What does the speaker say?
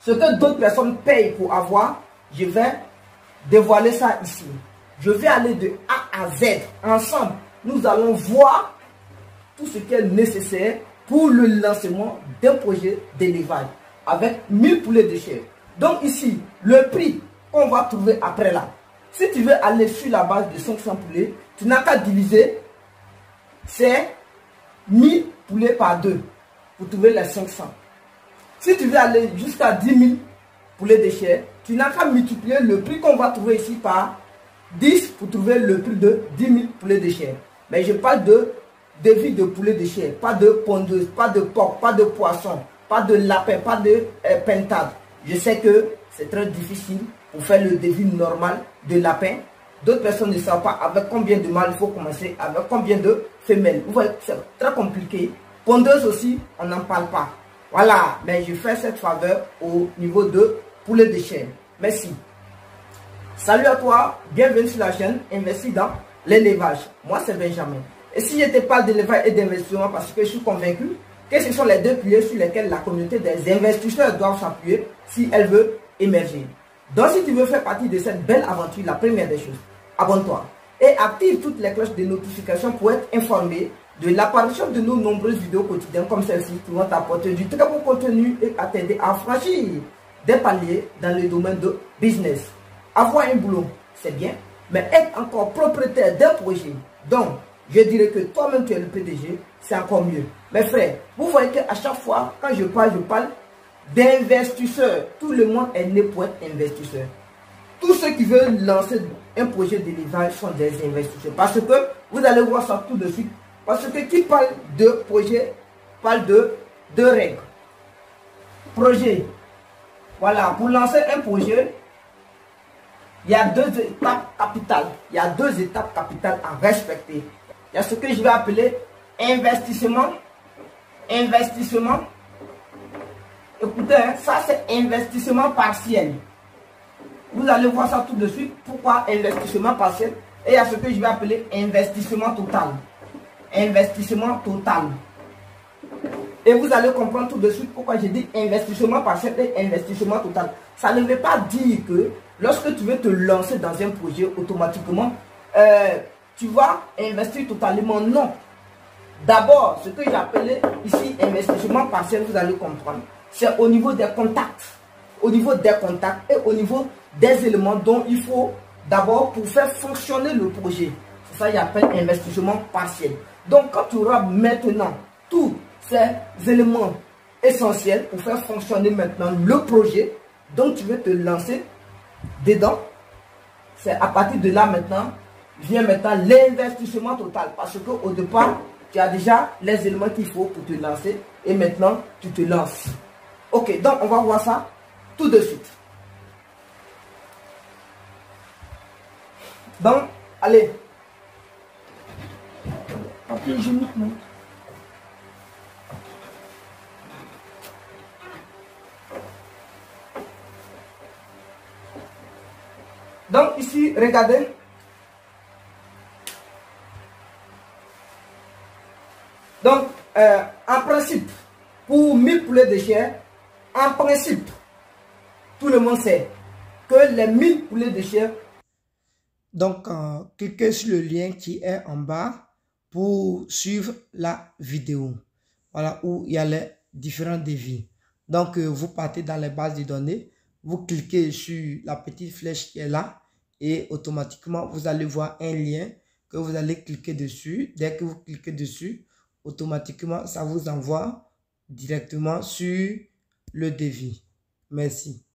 Ce que d'autres personnes payent pour avoir, je vais dévoiler ça ici. Je vais aller de A à Z. Ensemble, nous allons voir tout ce qui est nécessaire pour le lancement d'un projet d'élevage avec 1000 poulets de chair. Donc ici, le prix qu'on va trouver après là. Si tu veux aller sur la base de 500 poulets, tu n'as qu'à diviser ces 1000 poulets par 2 pour trouver les 500. Si tu veux aller jusqu'à 10 000 poulets de chair, tu n'as qu'à multiplier le prix qu'on va trouver ici par 10 pour trouver le prix de 10 000 poulets de chair. Mais je parle de devis de poulet de chair, pas de pondeuse, pas de porc, pas de poisson, pas de lapin, pas de pentade. Je sais que c'est très difficile pour faire le devis normal de lapin. D'autres personnes ne savent pas avec combien de mâles il faut commencer, avec combien de femelles. Vous voyez, c'est très compliqué. Pondeuse aussi, on n'en parle pas. Voilà, mais je fais cette faveur au niveau de poulet de chair. Merci. Salut à toi, bienvenue sur la chaîne Investis dans l'élevage. Moi, c'est Benjamin. Et si je te parle d'élevage et d'investissement, parce que je suis convaincu que ce sont les deux piliers sur lesquels la communauté des investisseurs doit s'appuyer si elle veut émerger. Donc, si tu veux faire partie de cette belle aventure, la première des choses, abonne-toi et active toutes les cloches de notification pour être informé de l'apparition de nos nombreuses vidéos quotidiennes comme celle-ci qui vont t'apporter du très bon contenu et à t'aider à franchir des paliers dans le domaine de business. Avoir un boulot, c'est bien, mais être encore propriétaire d'un projet, donc je dirais que toi-même tu es le PDG, c'est encore mieux. Mes frères, vous voyez qu'à chaque fois, quand je parle d'investisseurs. Tout le monde est né pour être investisseur. Tous ceux qui veulent lancer un projet d'élevage sont des investisseurs. Parce que, vous allez voir ça tout de suite, parce que qui parle de projet, parle de règles. Projet. Voilà, pour lancer un projet, il y a deux étapes capitales. Il y a deux étapes capitales à respecter. Il y a ce que je vais appeler investissement. Investissement. Écoutez, hein, ça c'est investissement partiel. Vous allez voir ça tout de suite. Pourquoi investissement partiel? Et il y a ce que je vais appeler investissement total. Investissement total. Et vous allez comprendre tout de suite pourquoi j'ai dit investissement partiel et investissement total. Ça ne veut pas dire que lorsque tu veux te lancer dans un projet, automatiquement, tu vas investir totalement. Non. D'abord, ce que j'ai appelé ici investissement partiel, vous allez comprendre. C'est au niveau des contacts. Au niveau des contacts et au niveau des éléments dont il faut d'abord pour faire fonctionner le projet. C'est ça que j'appelle investissement partiel. Donc, quand tu auras maintenant tous ces éléments essentiels pour faire fonctionner maintenant le projet, donc tu veux te lancer dedans, c'est à partir de là maintenant, vient maintenant l'investissement total. Parce qu'au départ, tu as déjà les éléments qu'il faut pour te lancer et maintenant tu te lances. Ok, donc on va voir ça tout de suite. Donc, allez. Papier hygiénique, non? Donc ici, regardez. Donc, en principe, pour 1000 poulets de chair, en principe, tout le monde sait que les 1000 poulets de chair. Donc, cliquez sur le lien qui est en bas pour suivre la vidéo. Voilà, où il y a les différents devis. Donc, vous partez dans les bases de données, vous cliquez sur la petite flèche qui est là et automatiquement, vous allez voir un lien que vous allez cliquer dessus. Dès que vous cliquez dessus, automatiquement, ça vous envoie directement sur le devis. Merci.